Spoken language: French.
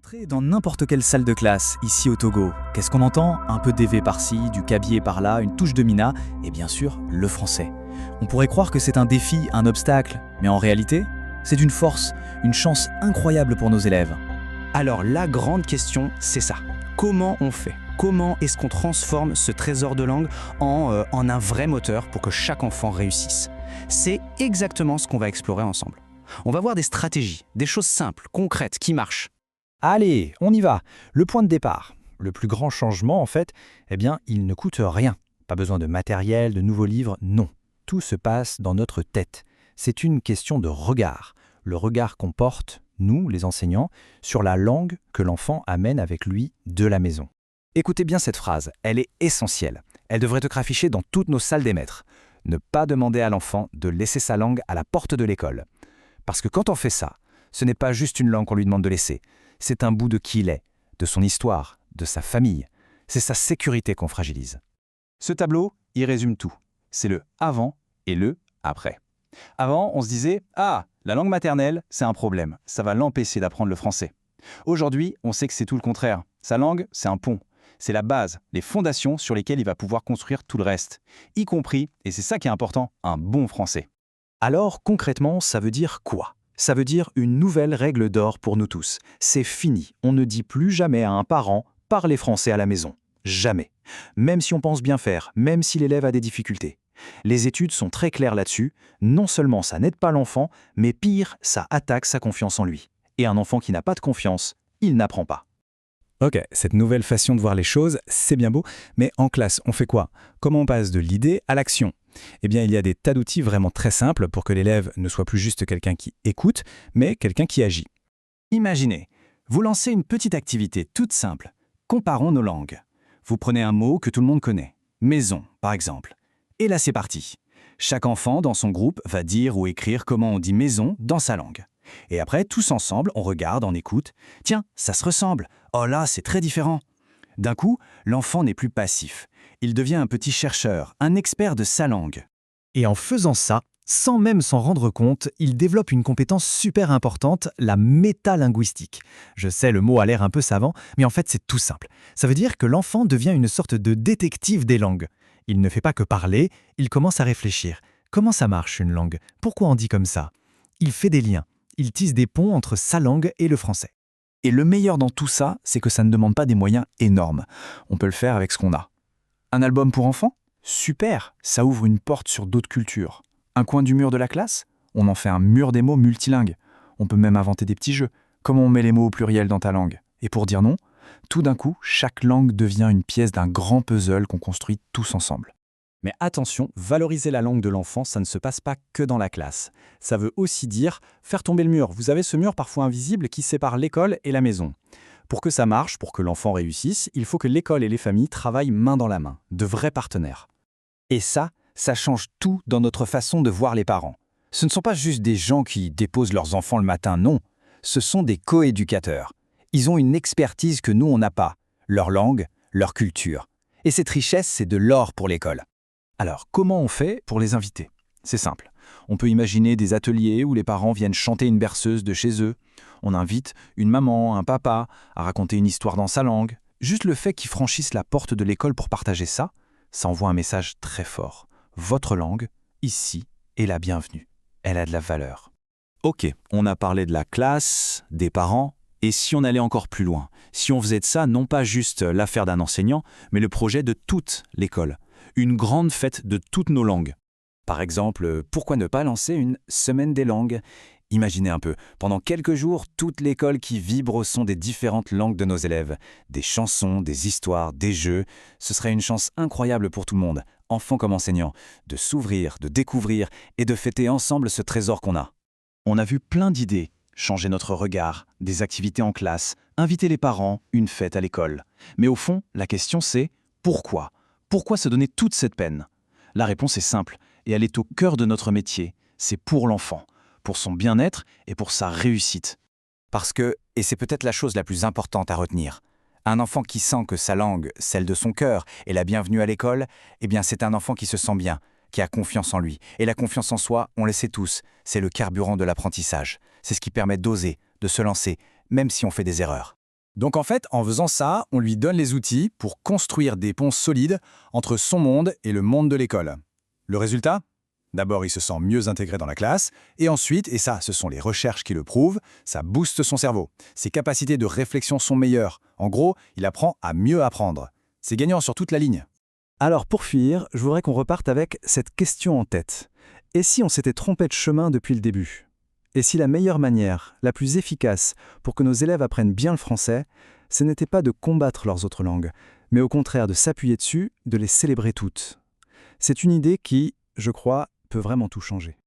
Entrez dans n'importe quelle salle de classe, ici au Togo. Qu'est-ce qu'on entend? Un peu d'EV par-ci, du cabier par-là, une touche de mina, et bien sûr, le français. On pourrait croire que c'est un défi, un obstacle, mais en réalité, c'est une force, une chance incroyable pour nos élèves. Alors la grande question, c'est ça. Comment on fait? Comment est-ce qu'on transforme ce trésor de langue en un vrai moteur pour que chaque enfant réussisse? C'est exactement ce qu'on va explorer ensemble. On va voir des stratégies, des choses simples, concrètes, qui marchent. Allez, on y va. Le point de départ. Le plus grand changement, en fait, il ne coûte rien. Pas besoin de matériel, de nouveaux livres, non. Tout se passe dans notre tête. C'est une question de regard. Le regard qu'on porte, nous, les enseignants, sur la langue que l'enfant amène avec lui de la maison. Écoutez bien cette phrase, elle est essentielle. Elle devrait être affichée dans toutes nos salles des maîtres. Ne pas demander à l'enfant de laisser sa langue à la porte de l'école. Parce que quand on fait ça, ce n'est pas juste une langue qu'on lui demande de laisser. C'est un bout de qui il est, de son histoire, de sa famille. C'est sa sécurité qu'on fragilise. Ce tableau, il résume tout. C'est le avant et le après. Avant, on se disait « Ah, la langue maternelle, c'est un problème. Ça va l'empêcher d'apprendre le français. » Aujourd'hui, on sait que c'est tout le contraire. Sa langue, c'est un pont. C'est la base, les fondations sur lesquelles il va pouvoir construire tout le reste. Y compris, et c'est ça qui est important, un bon français. Alors, concrètement, ça veut dire quoi? Ça veut dire une nouvelle règle d'or pour nous tous. C'est fini. On ne dit plus jamais à un parent « parlez français à la maison ». Jamais. Même si on pense bien faire, même si l'élève a des difficultés. Les études sont très claires là-dessus. Non seulement ça n'aide pas l'enfant, mais pire, ça attaque sa confiance en lui. Et un enfant qui n'a pas de confiance, il n'apprend pas. Ok, cette nouvelle façon de voir les choses, c'est bien beau, mais en classe, on fait quoi? Comment on passe de l'idée à l'action? Eh bien, il y a des tas d'outils vraiment très simples pour que l'élève ne soit plus juste quelqu'un qui écoute, mais quelqu'un qui agit. Imaginez, vous lancez une petite activité toute simple. Comparons nos langues. Vous prenez un mot que tout le monde connaît. Maison, par exemple. Et là, c'est parti. Chaque enfant dans son groupe va dire ou écrire comment on dit maison dans sa langue. Et après, tous ensemble, on regarde, on écoute. Tiens, ça se ressemble. Oh là, c'est très différent. D'un coup, l'enfant n'est plus passif. Il devient un petit chercheur, un expert de sa langue. Et en faisant ça, sans même s'en rendre compte, il développe une compétence super importante, la métalinguistique. Je sais, le mot a l'air un peu savant, mais en fait c'est tout simple. Ça veut dire que l'enfant devient une sorte de détective des langues. Il ne fait pas que parler, il commence à réfléchir. Comment ça marche une langue? Pourquoi on dit comme ça? Il fait des liens. Il tisse des ponts entre sa langue et le français. Et le meilleur dans tout ça, c'est que ça ne demande pas des moyens énormes. On peut le faire avec ce qu'on a. Un album pour enfants? Super, ça ouvre une porte sur d'autres cultures. Un coin du mur de la classe? On en fait un mur des mots multilingue. On peut même inventer des petits jeux. Comment on met les mots au pluriel dans ta langue? Et pour dire non, tout d'un coup, chaque langue devient une pièce d'un grand puzzle qu'on construit tous ensemble. Mais attention, valoriser la langue de l'enfant, ça ne se passe pas que dans la classe. Ça veut aussi dire faire tomber le mur. Vous avez ce mur parfois invisible qui sépare l'école et la maison. Pour que ça marche, pour que l'enfant réussisse, il faut que l'école et les familles travaillent main dans la main, de vrais partenaires. Et ça change tout dans notre façon de voir les parents. Ce ne sont pas juste des gens qui déposent leurs enfants le matin, non. Ce sont des coéducateurs. Ils ont une expertise que nous, on n'a pas. Leur langue, leur culture. Et cette richesse, c'est de l'or pour l'école. Alors, comment on fait pour les inviter? C'est simple. On peut imaginer des ateliers où les parents viennent chanter une berceuse de chez eux. On invite une maman, un papa à raconter une histoire dans sa langue. Juste le fait qu'ils franchissent la porte de l'école pour partager ça, ça envoie un message très fort. Votre langue, ici, est la bienvenue. Elle a de la valeur. Ok, on a parlé de la classe, des parents, et si on allait encore plus loin? Si on faisait de ça non pas juste l'affaire d'un enseignant, mais le projet de toute l'école. Une grande fête de toutes nos langues. Par exemple, pourquoi ne pas lancer une semaine des langues? Imaginez un peu, pendant quelques jours, toute l'école qui vibre au son des différentes langues de nos élèves. Des chansons, des histoires, des jeux. Ce serait une chance incroyable pour tout le monde, enfants comme enseignants, de s'ouvrir, de découvrir et de fêter ensemble ce trésor qu'on a. On a vu plein d'idées. Changer notre regard, des activités en classe, inviter les parents, une fête à l'école. Mais au fond, la question c'est pourquoi? Pourquoi se donner toute cette peine? La réponse est simple, et elle est au cœur de notre métier. C'est pour l'enfant, pour son bien-être et pour sa réussite. Parce que, et c'est peut-être la chose la plus importante à retenir, un enfant qui sent que sa langue, celle de son cœur, est la bienvenue à l'école, eh bien c'est un enfant qui se sent bien, qui a confiance en lui. Et la confiance en soi, on le sait tous, c'est le carburant de l'apprentissage. C'est ce qui permet d'oser, de se lancer, même si on fait des erreurs. Donc en fait, en faisant ça, on lui donne les outils pour construire des ponts solides entre son monde et le monde de l'école. Le résultat ? D'abord, il se sent mieux intégré dans la classe, et ensuite, et ça, ce sont les recherches qui le prouvent, ça booste son cerveau. Ses capacités de réflexion sont meilleures. En gros, il apprend à mieux apprendre. C'est gagnant sur toute la ligne. Alors pour finir, je voudrais qu'on reparte avec cette question en tête. Et si on s'était trompé de chemin depuis le début ? Et si la meilleure manière, la plus efficace pour que nos élèves apprennent bien le français, ce n'était pas de combattre leurs autres langues, mais au contraire de s'appuyer dessus, de les célébrer toutes ? C'est une idée qui, je crois, peut vraiment tout changer.